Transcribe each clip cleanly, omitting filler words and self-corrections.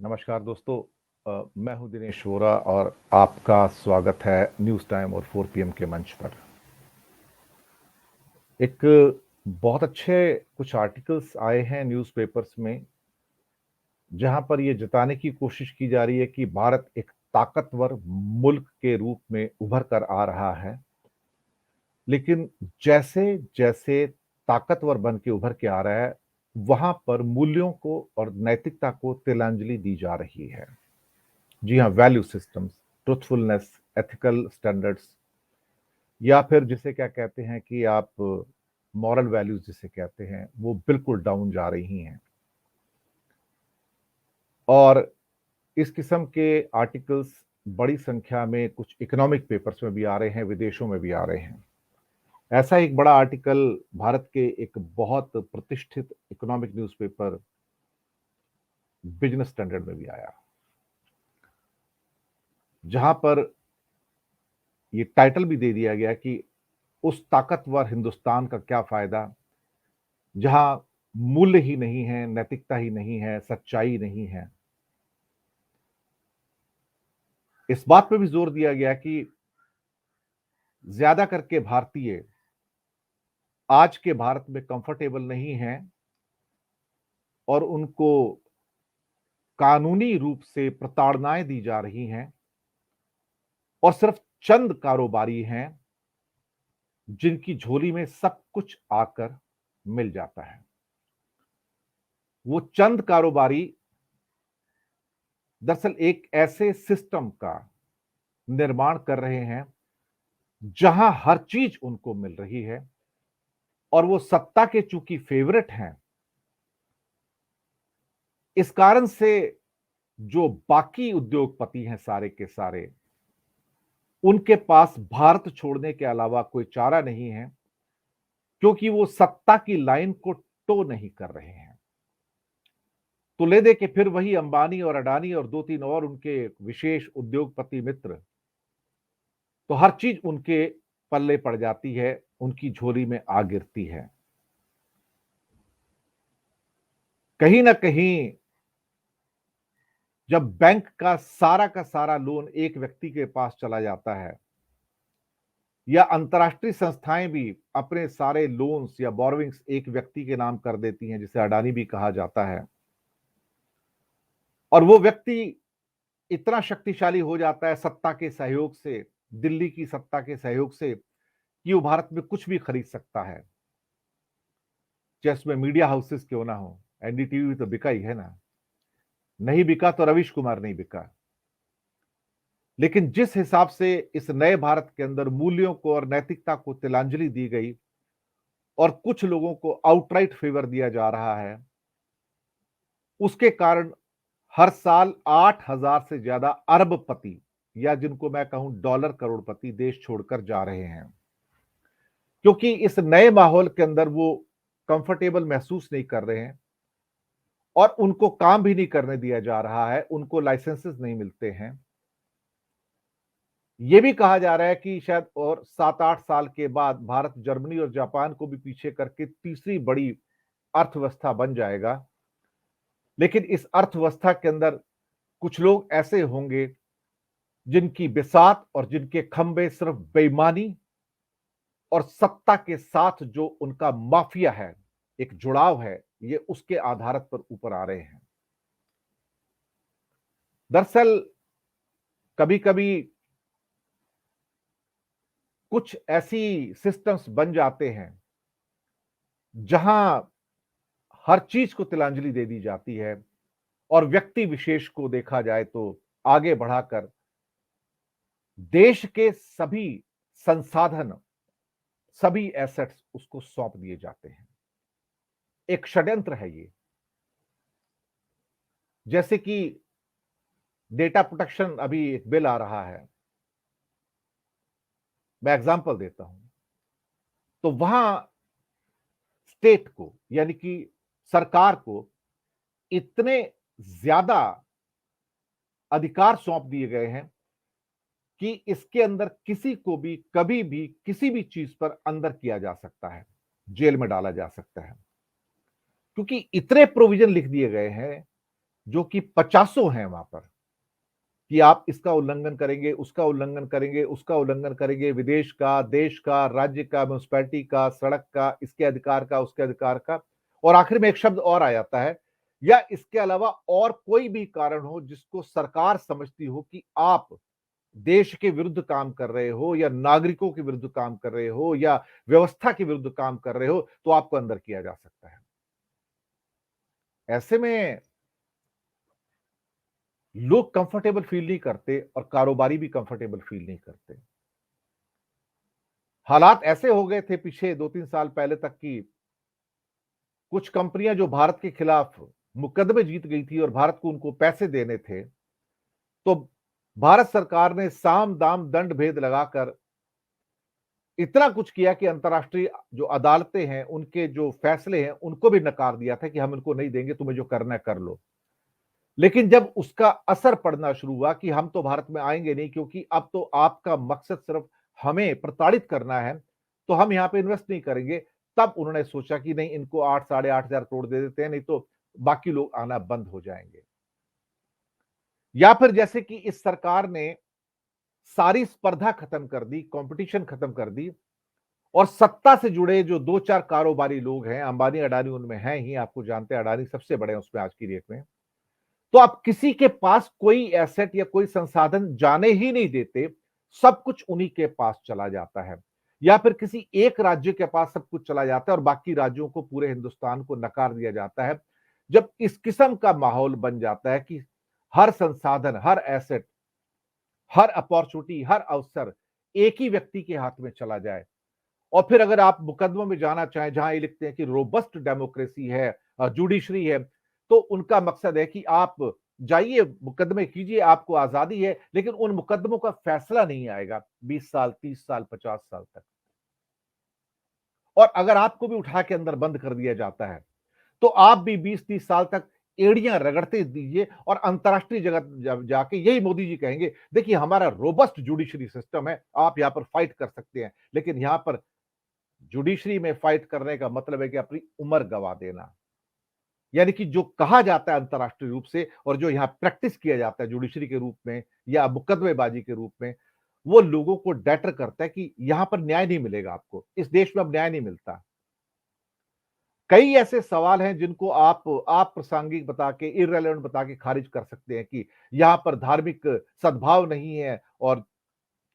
नमस्कार दोस्तों। मैं हूं दिनेश वोरा और आपका स्वागत है न्यूज़ टाइम और 4 पीएम के मंच पर। एक बहुत अच्छे कुछ आर्टिकल्स आए हैं न्यूज़पेपर्स में, जहां पर ये जताने की कोशिश की जा रही है कि भारत एक ताकतवर मुल्क के रूप में उभर कर आ रहा है। लेकिन जैसे-जैसे ताकतवर बन के उभर के आ रहा है, वहां पर मूल्यों को और नैतिकता को तिलांजलि दी जा रही है। जी हाँ, value systems, truthfulness, ethical standards या फिर जिसे क्या कहते हैं कि आप मॉरल वैल्यूज जिसे कहते हैं, वो बिल्कुल डाउन जा रही हैं। और इस किस्म के आर्टिकल्स बड़ी संख्या में कुछ इकोनॉमिक पेपर्स में भी आ रहे हैं, विदेशों में भी आ रहे हैं। ऐसा एक बड़ा आर्टिकल भारत के एक बहुत प्रतिष्ठित इकोनॉमिक न्यूज़पेपर बिजनेस स्टैंडर्ड में भी आया, जहां पर ये टाइटल भी दे दिया गया कि उस ताकतवर हिंदुस्तान का क्या फायदा जहां मूल्य ही नहीं है, नैतिकता ही नहीं है, सच्चाई नहीं है। इस बात पे भी जोर दिया गया कि ज्यादा करके भारतीय आज के भारत में कंफर्टेबल नहीं हैं और उनको कानूनी रूप से प्रताड़नाएं दी जा रही हैं और सिर्फ चंद कारोबारी हैं जिनकी झोली में सब कुछ आकर मिल जाता है। वो चंद कारोबारी दरअसल एक ऐसे सिस्टम का निर्माण कर रहे हैं जहां हर चीज उनको मिल रही है और वो सत्ता के चूंकि फेवरेट हैं, इस कारण से जो बाकी उद्योगपति हैं सारे के सारे, उनके पास भारत छोड़ने के अलावा कोई चारा नहीं है, क्योंकि वो सत्ता की लाइन को टो नहीं कर रहे हैं। तो ले दे के फिर वही अंबानी और अडानी और दो तीन और उनके विशेष उद्योगपति मित्र, तो हर चीज उनके पल्ले पड़ जाती है, उनकी झोली में आ गिरती है। कहीं ना कहीं जब बैंक का सारा लोन एक व्यक्ति के पास चला जाता है, या अंतर्राष्ट्रीय संस्थाएं भी अपने सारे लोन्स या बोरोविंग्स एक व्यक्ति के नाम कर देती हैं, जिसे अडानी भी कहा जाता है, और वो व्यक्ति इतना शक्तिशाली हो जाता है सत्ता के सहयोग से, दिल्ली की सत्ता के सहयोग से, कि वो भारत में कुछ भी खरीद सकता है, चाहे उसमें मीडिया हाउसेस क्यों ना हो। एनडीटीवी तो बिका ही है ना, नहीं बिका तो रवीश कुमार नहीं बिका। लेकिन जिस हिसाब से इस नए भारत के अंदर मूल्यों को और नैतिकता को तिलांजलि दी गई और कुछ लोगों को आउटराइट फेवर दिया जा रहा है, उसके कारण हर साल 8,000 से ज्यादा अरबपति, या जिनको मैं कहूं डॉलर करोड़पति, देश छोड़कर जा रहे हैं, क्योंकि इस नए माहौल के अंदर वो कंफर्टेबल महसूस नहीं कर रहे हैं और उनको काम भी नहीं करने दिया जा रहा है, उनको लाइसेंसेस नहीं मिलते हैं। यह भी कहा जा रहा है कि शायद और 7-8 साल के बाद भारत जर्मनी और जापान को भी पीछे करके तीसरी बड़ी अर्थव्यवस्था बन जाएगा। लेकिन इस अर्थव्यवस्था के अंदर कुछ लोग ऐसे होंगे जिनकी बिसात और जिनके खंभे सिर्फ बेईमानी और सत्ता के साथ जो उनका माफिया है, एक जुड़ाव है, ये उसके आधार पर ऊपर आ रहे हैं। दरअसल कभी-कभी कुछ ऐसी सिस्टम्स बन जाते हैं जहां हर चीज को तिलांजलि दे दी जाती है और व्यक्ति विशेष को देखा जाए तो आगे बढ़ाकर देश के सभी संसाधन, सभी एसेट्स उसको सौंप दिए जाते हैं। एक षड्यंत्र है ये। जैसे कि डेटा प्रोटेक्शन, अभी एक बिल आ रहा है, मैं एग्जांपल देता हूं, तो वहां स्टेट को यानी कि सरकार को इतने ज्यादा अधिकार सौंप दिए गए हैं कि इसके अंदर किसी को भी कभी भी किसी भी चीज पर अंदर किया जा सकता है, जेल में डाला जा सकता है, क्योंकि इतने प्रोविजन लिख दिए गए हैं जो कि पचासों हैं वहां पर, कि आप इसका उल्लंघन करेंगे, उसका उल्लंघन करेंगे, उसका उल्लंघन करेंगे, विदेश का, देश का, राज्य का, म्युनिसिपैलिटी का, सड़क का, इसके अधिकार का, उसके अधिकार का। और आखिर में एक शब्द और आ जाता है, या इसके अलावा और कोई भी कारण हो जिसको सरकार समझती हो कि आप देश के विरुद्ध काम कर रहे हो, या नागरिकों के विरुद्ध काम कर रहे हो, या व्यवस्था के विरुद्ध काम कर रहे हो, तो आपको अंदर किया जा सकता है। ऐसे में लोग कंफर्टेबल फील नहीं करते और कारोबारी भी कंफर्टेबल फील नहीं करते। हालात ऐसे हो गए थे पीछे 2-3 साल पहले तक कि कुछ कंपनियां जो भारत के खिलाफ मुकदमे जीत गई थी और भारत को उनको पैसे देने थे, तो भारत सरकार ने साम दाम दंड भेद लगाकर इतना कुछ किया कि अंतर्राष्ट्रीय जो अदालतें हैं, उनके जो फैसले हैं, उनको भी नकार दिया था कि हम इनको नहीं देंगे, तुम्हें जो करना है कर लो। लेकिन जब उसका असर पड़ना शुरू हुआ कि हम तो भारत में आएंगे नहीं, क्योंकि अब तो आपका मकसद सिर्फ हमें प्रताड़ित करना है, तो हम यहां पे इन्वेस्ट नहीं करेंगे। तब उन्होंने सोचा कि नहीं, इनको 8 साढ़े 8,000 करोड़ दे देते हैं, नहीं तो बाकी लोग आना बंद हो जाएंगे। या फिर जैसे कि इस सरकार ने सारी स्पर्धा खत्म कर दी, कंपटीशन खत्म कर दी, और सत्ता से जुड़े जो 2-4 कारोबारी लोग हैं, अंबानी अडानी उनमें हैं ही, आपको जानते हैं, अडानी सबसे बड़े हैं उसमें आज की डेट में। तो अब किसी के पास कोई एसेट या कोई संसाधन जाने ही नहीं देते, सब कुछ उन्हीं के पास चला जाता है। या फिर किसी एक राज्य के पास सब कुछ चला जाता है और बाकी राज्यों को, पूरे हिंदुस्तान को नकार दिया जाता है। जब इस किस्म का माहौल बन जाता है कि हर संसाधन, हर एसेट, हर अपॉर्चुनिटी, हर अवसर एक ही व्यक्ति के हाथ में चला जाए, और फिर अगर आप मुकदमों में जाना चाहें, जहां ये लिखते हैं कि रोबस्ट डेमोक्रेसी है, जुडिशरी है, तो उनका मकसद है कि आप जाइए, मुकदमे कीजिए, आपको आजादी है, लेकिन उन मुकदमों का फैसला नहीं आएगा 20 साल, 30 साल, 50 साल तक। और अगर आपको भी उठा के अंदर बंद कर दिया जाता है, तो आप भी 20-30 साल तक एड़ियां रगड़ते दीजिए, और अंतर्राष्ट्रीय जगत जाके यही मोदी जी कहेंगे, देखिए हमारा रोबस्ट जुडिशरी सिस्टम है, आप यहां पर फाइट कर सकते हैं। लेकिन यहां पर जुडिशरी में फाइट करने का मतलब है कि अपनी उम्र गवा देना। यानी कि जो कहा जाता है अंतर्राष्ट्रीय रूप से, और जो यहाँ प्रैक्टिस किया जाता है जुडिशरी के रूप में या मुकदमेबाजी के रूप में, वो लोगों को डैटर करता है कि यहां पर न्याय नहीं मिलेगा आपको, इस देश में अब न्याय नहीं मिलता। कई ऐसे सवाल हैं जिनको आप प्रासंगिक बता के, इररिलेवेंट बता के खारिज कर सकते हैं कि यहाँ पर धार्मिक सद्भाव नहीं है, और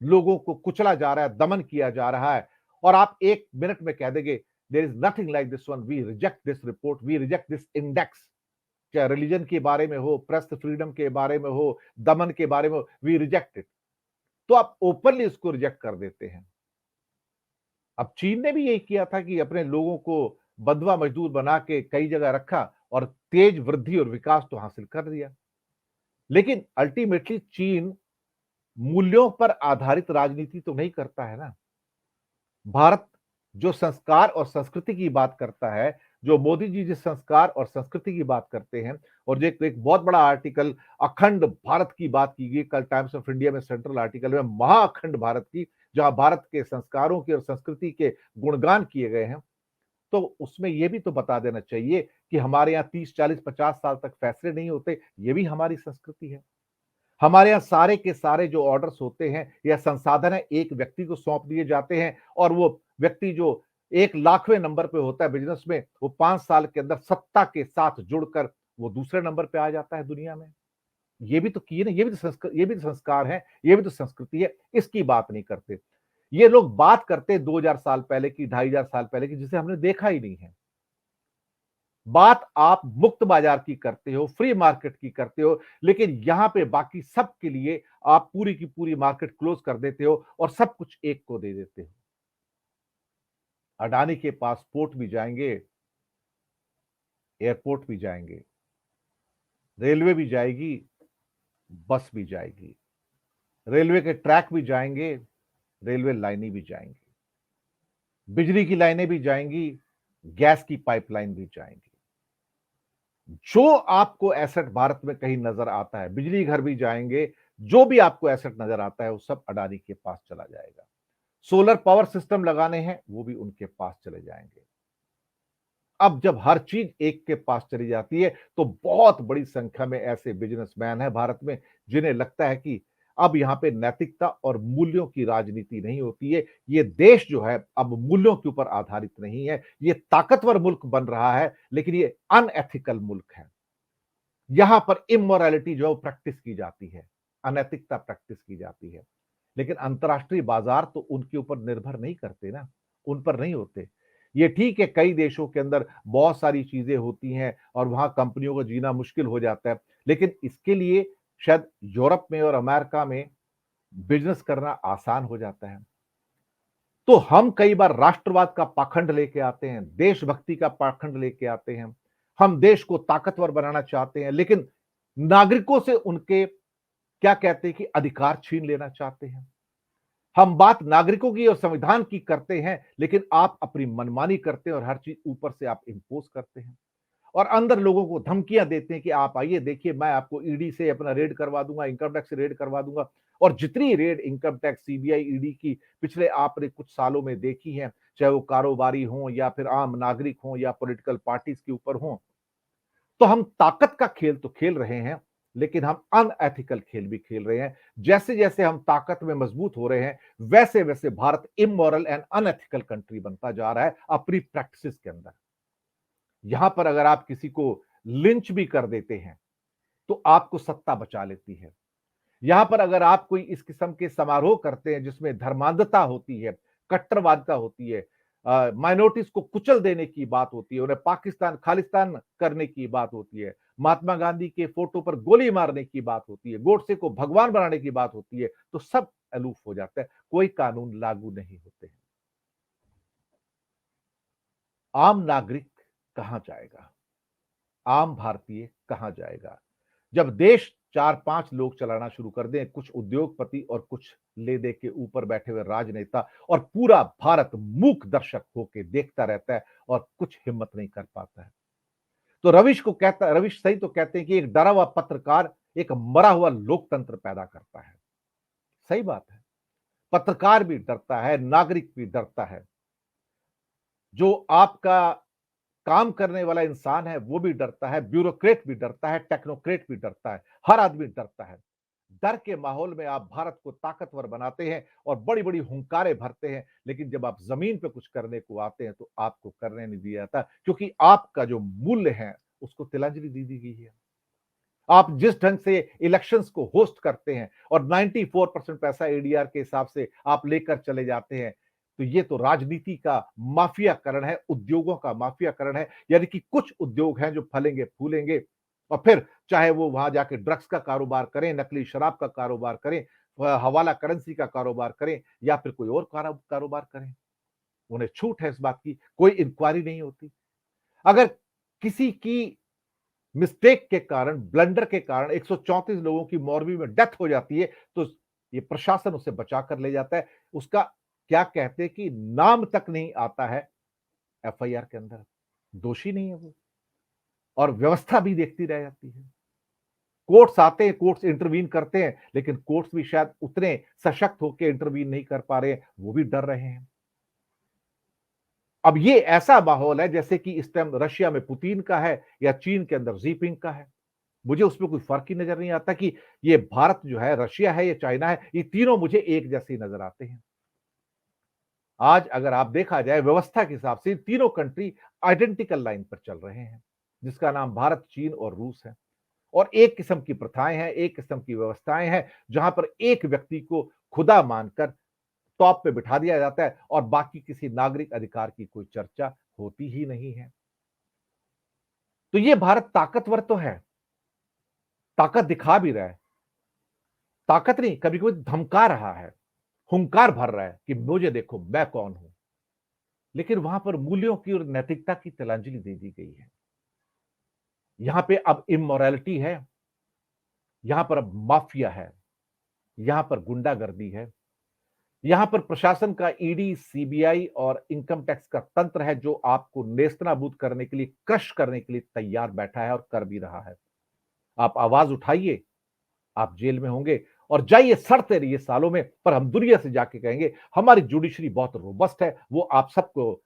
लोगों को कुचला जा रहा है, दमन किया जा रहा है, और आप 1 मिनट में कह देंगे there is nothing like this one, we reject this report, we reject this index. चाहे रिलीजन के बारे में हो, प्रेस फ्रीडम के बारे में हो, दमन के बारे में हो, वी रिजेक्ट इट। तो आप ओपनली उसको रिजेक्ट कर देते हैं। अब चीन ने भी यही किया था कि अपने लोगों को बंधुआ मजदूर बना के कई जगह रखा, और तेज वृद्धि और विकास तो हासिल कर दिया। लेकिन अल्टीमेटली चीन मूल्यों पर आधारित राजनीति तो नहीं करता है ना। भारत जो संस्कार और संस्कृति की बात करता है, जो मोदी जी जिस संस्कार और संस्कृति की बात करते हैं, और जो एक बहुत बड़ा आर्टिकल अखंड भारत की बात की गई कल टाइम्स ऑफ इंडिया में, सेंट्रल आर्टिकल में, महाअखंड भारत की, जहां भारत के संस्कारों की और संस्कृति के गुणगान किए गए हैं, तो उसमें यह भी तो बता देना चाहिए कि हमारे यहाँ 30, 40, 50 साल तक फैसले नहीं होते, ये भी हमारी संस्कृति है। हमारे यहाँ सारे के सारे जो ऑर्डर्स होते हैं या संसाधन है, एक व्यक्ति को सौंप दिए जाते हैं, और वो व्यक्ति जो 1 लाखवें नंबर पे होता है बिजनेस में, वो 5 साल के अंदर सत्ता के साथ जुड़कर वो दूसरे नंबर पे आ जाता है दुनिया में। ये भी तो किए ना, ये भी तो संस्कार है, ये भी तो संस्कृति है, इसकी बात नहीं करते। ये लोग बात करते हैं 2000 साल पहले की, 2500 साल पहले की, जिसे हमने देखा ही नहीं है। बात आप मुक्त बाजार की करते हो, फ्री मार्केट की करते हो, लेकिन यहां पे बाकी सब के लिए आप पूरी की पूरी मार्केट क्लोज कर देते हो और सब कुछ एक को दे देते हो। अडानी के पास पोर्ट भी जाएंगे, एयरपोर्ट भी जाएंगे, रेलवे भी जाएगी, बस भी जाएगी, रेलवे के ट्रैक भी जाएंगे, रेलवे लाइनें भी जाएंगी, बिजली की लाइनें भी जाएंगी, गैस की पाइपलाइन भी जाएंगी। जो आपको एसेट भारत में कहीं नजर आता है, बिजली घर भी जाएंगे, जो भी आपको एसेट नजर आता है वो सब अडानी के पास चला जाएगा। सोलर पावर सिस्टम लगाने हैं, वो भी उनके पास चले जाएंगे। अब जब हर चीज एक के पास चली जाती है, तो बहुत बड़ी संख्या में ऐसे बिजनेसमैन हैं भारत में, जिन्हें लगता है कि अब यहाँ पे नैतिकता और मूल्यों की राजनीति नहीं होती है। ये देश जो है अब मूल्यों के ऊपर आधारित नहीं है। ये ताकतवर मुल्क बन रहा है, लेकिन ये अनएथिकल मुल्क है। यहाँ पर इमोरलिटी जो है वो प्रैक्टिस की जाती है, अनैतिकता प्रैक्टिस की जाती है। लेकिन अंतर्राष्ट्रीय बाजार तो उनके ऊपर निर्भर नहीं करते ना, उन पर नहीं होते। ये ठीक है, कई देशों के अंदर बहुत सारी चीजें होती हैं और वहां कंपनियों को जीना मुश्किल हो जाता है, लेकिन इसके लिए शायद यूरोप में और अमेरिका में बिजनेस करना आसान हो जाता है। तो हम कई बार राष्ट्रवाद का पाखंड लेके आते हैं, देशभक्ति का पाखंड लेके आते हैं। हम देश को ताकतवर बनाना चाहते हैं, लेकिन नागरिकों से उनके क्या कहते हैं कि अधिकार छीन लेना चाहते हैं। हम बात नागरिकों की और संविधान की करते हैं, लेकिन आप अपनी मनमानी करते हैं और हर चीज ऊपर से आप इंपोज करते हैं और अंदर लोगों को धमकियां देते हैं कि आप आइए देखिए, मैं आपको ईडी से अपना रेड करवा दूंगा, इनकम टैक्स से रेड करवा दूंगा। और जितनी red income tax, CBI, ED की पिछले आपने कुछ सालों में देखी है, चाहे वो कारोबारी हों या फिर आम नागरिक हों या पॉलिटिकल पार्टीज के ऊपर हों, तो हम ताकत का खेल तो खेल रहे हैं, लेकिन हम अनएथिकल खेल भी खेल रहे हैं। जैसे जैसे हम ताकत में मजबूत हो रहे हैं, वैसे वैसे Bharat immoral and unethical country बनता जा रहा है अपनी प्रैक्टिस के अंदर। यहां पर अगर आप किसी को लिंच भी कर देते हैं, तो आपको सत्ता बचा लेती है। यहां पर अगर आप कोई इस किस्म के समारोह करते हैं जिसमें धर्मांधता होती है, कट्टरवादिता होती है, माइनॉरिटीज को कुचल देने की बात होती है, उन्हें पाकिस्तान खालिस्तान करने की बात होती है, महात्मा गांधी के फोटो पर गोली मारने की बात होती है, गोडसे को भगवान बनाने की बात होती है, तो सब अलूफ हो जाता है, कोई कानून लागू नहीं होते हैं। आम नागरिक कहां जाएगा? आम भारतीय कहां जाएगा? जब देश 4-5 लोग चलाना शुरू कर दें, कुछ उद्योगपति और कुछ ले दे के ऊपर बैठे हुए राजनेता, और पूरा भारत मूक दर्शक होके देखता रहता है और कुछ हिम्मत नहीं कर पाता है। तो रविश सही तो कहते हैं कि एक डरा हुआ पत्रकार एक मरा हुआ लोकतंत्र पैदा करता है। सही बात है। पत्रकार भी डरता है, नागरिक भी डरता है। जो आपका काम करने वाला इंसान है वो भी डरता है, ब्यूरोक्रेट भी डरता है, टेक्नोक्रेट भी डरता है, हर आदमी डरता है। डर के माहौल में आप भारत को ताकतवर बनाते हैं और बड़ी-बड़ी हुंकारें भरते हैं, लेकिन जब आप जमीन पे कुछ करने को आते हैं तो आपको करने नहीं दिया जाता, क्योंकि आपका जो मूल्य है उसको तिलांजलि दे दी गई है। आप जिस ढंग से इलेक्शंस को होस्ट करते हैं और 94% पैसा एडीआर के हिसाब से आप लेकर चले जाते हैं, तो ये तो राजनीति का माफियाकरण है, उद्योगों का माफियाकरण है। यानी कि कुछ उद्योग हैं जो फलेंगे फूलेंगे और फिर चाहे वो वहां जाके ड्रग्स का कारोबार करें, नकली शराब का कारोबार करें, हवाला करेंसी का कारोबार करें या फिर कोई और कारोबार करें। उन्हें छूट है इस बात की, कोई इंक्वायरी नहीं होती। अगर किसी की मिस्टेक के कारण, ब्लंडर के कारण 134 लोगों की मोरबी में डेथ हो जाती है, तो ये प्रशासन उसे बचा कर ले जाता है। उसका क्या कहते हैं कि नाम तक नहीं आता है एफआईआर के अंदर, दोषी नहीं है वो, और व्यवस्था भी देखती रह जाती है। कोर्ट्स आते हैं, कोर्ट्स इंटरवीन करते हैं, लेकिन कोर्ट्स भी शायद उतने सशक्त होकर इंटरवीन नहीं कर पा रहे हैं, वो भी डर रहे हैं। अब ये ऐसा माहौल है जैसे कि इस टाइम रशिया में पुतिन का है या चीन के अंदर जीपिंग का है। मुझे उसमें कोई फर्क ही नजर नहीं आता कि ये भारत जो है, रशिया है या चाइना है, ये तीनों मुझे एक जैसे ही नजर आते हैं। आज अगर आप देखा जाए व्यवस्था के हिसाब से तीनों कंट्री आइडेंटिकल लाइन पर चल रहे हैं, जिसका नाम भारत, चीन और रूस है। और एक किस्म की प्रथाएं हैं, एक किस्म की व्यवस्थाएं हैं, जहां पर एक व्यक्ति को खुदा मानकर टॉप पे बिठा दिया जाता है और बाकी किसी नागरिक अधिकार की कोई चर्चा होती ही नहीं है। तो ये भारत ताकतवर तो है, ताकत दिखा भी रहा है, ताकत नहीं, कभी कभी धमका रहा है, हुंकार भर रहा है कि मुझे देखो मैं कौन हूं। लेकिन वहां पर मूल्यों की और नैतिकता की तिलांजलि दे दी गई है। यहां पे अब इमोरलिटी है, यहां पर अब माफिया है, यहां पर गुंडागर्दी है, यहां पर प्रशासन का ईडी, सीबीआई और इनकम टैक्स का तंत्र है जो आपको नेस्तनाबूद करने के लिए, क्रश करने के लिए तैयार बैठा है और कर भी रहा है। आप आवाज उठाइए, आप जेल में होंगे, और जाइए सड़ते रहिए सालों में, पर हम दुनिया से जाके कहेंगे हमारी जुडिशरी बहुत रोबस्ट है, वो आप सबको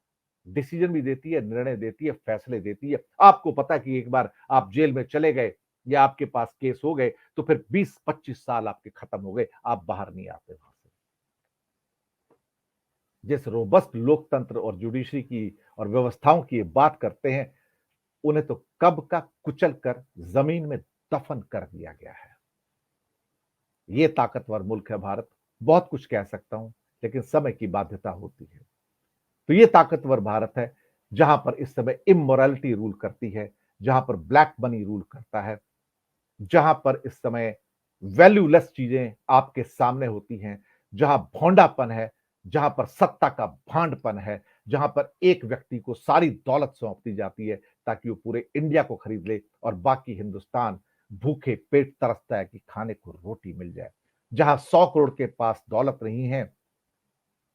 डिसीजन भी देती है, निर्णय देती है, फैसले देती है। आपको पता है कि एक बार आप जेल में चले गए या आपके पास केस हो गए तो फिर 20-25 साल आपके खत्म हो गए, आप बाहर नहीं आते वहां से। जिस रोबस्ट लोकतंत्र और जुडिशरी की और व्यवस्थाओं की बात करते हैं, उन्हें तो कब का कुचल कर जमीन में दफन कर दिया गया है। ये ताकतवर मुल्क है भारत। बहुत कुछ कह सकता हूं, लेकिन समय की बाध्यता होती है। तो ये ताकतवर भारत है, जहां पर इस समय इमोरलिटी रूल करती है, जहां पर ब्लैक मनी रूल करता है, जहां पर इस समय वैल्यूलेस चीजें आपके सामने होती हैं, जहां भोंडापन है, जहां पर सत्ता का भांडपन है, जहां पर एक व्यक्ति को सारी दौलत सौंप दी जाती है ताकि वो पूरे इंडिया को खरीद ले और बाकी हिंदुस्तान भूखे पेट तरसता है कि खाने को रोटी मिल जाए। जहां 100 करोड़ के पास दौलत नहीं है,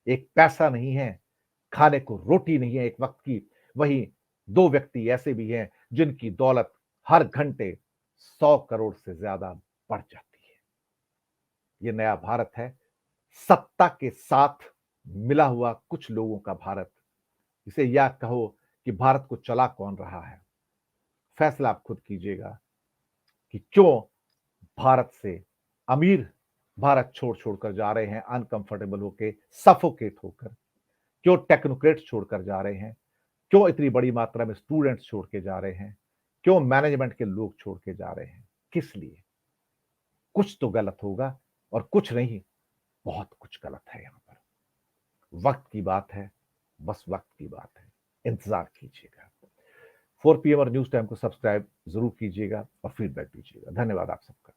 एक पैसा नहीं है, खाने को रोटी नहीं है एक वक्त की, वहीं 2 व्यक्ति ऐसे भी हैं जिनकी दौलत हर घंटे 100 करोड़ से ज्यादा बढ़ जाती है। ये नया भारत है, सत्ता के साथ मिला हुआ कुछ लोगों का भारत। इसे या कहो कि भारत को चला कौन रहा है। फैसला आप खुद कीजिएगा कि क्यों भारत से अमीर भारत छोड़ छोड़कर जा रहे हैं, अनकंफर्टेबल होके, सफोकेट होकर। क्यों टेक्नोक्रेट्स छोड़कर जा रहे हैं, क्यों इतनी बड़ी मात्रा में स्टूडेंट्स छोड़ के जा रहे हैं, क्यों मैनेजमेंट के लोग छोड़ के जा रहे हैं, किस लिए? कुछ तो गलत होगा और कुछ नहीं, बहुत कुछ गलत है यहां पर। वक्त की बात है, बस वक्त की बात है। इंतजार कीजिएगा। 4 PM और न्यूज टाइम को सब्सक्राइब जरूर कीजिएगा और फीडबैक दीजिएगा। धन्यवाद आप सबका।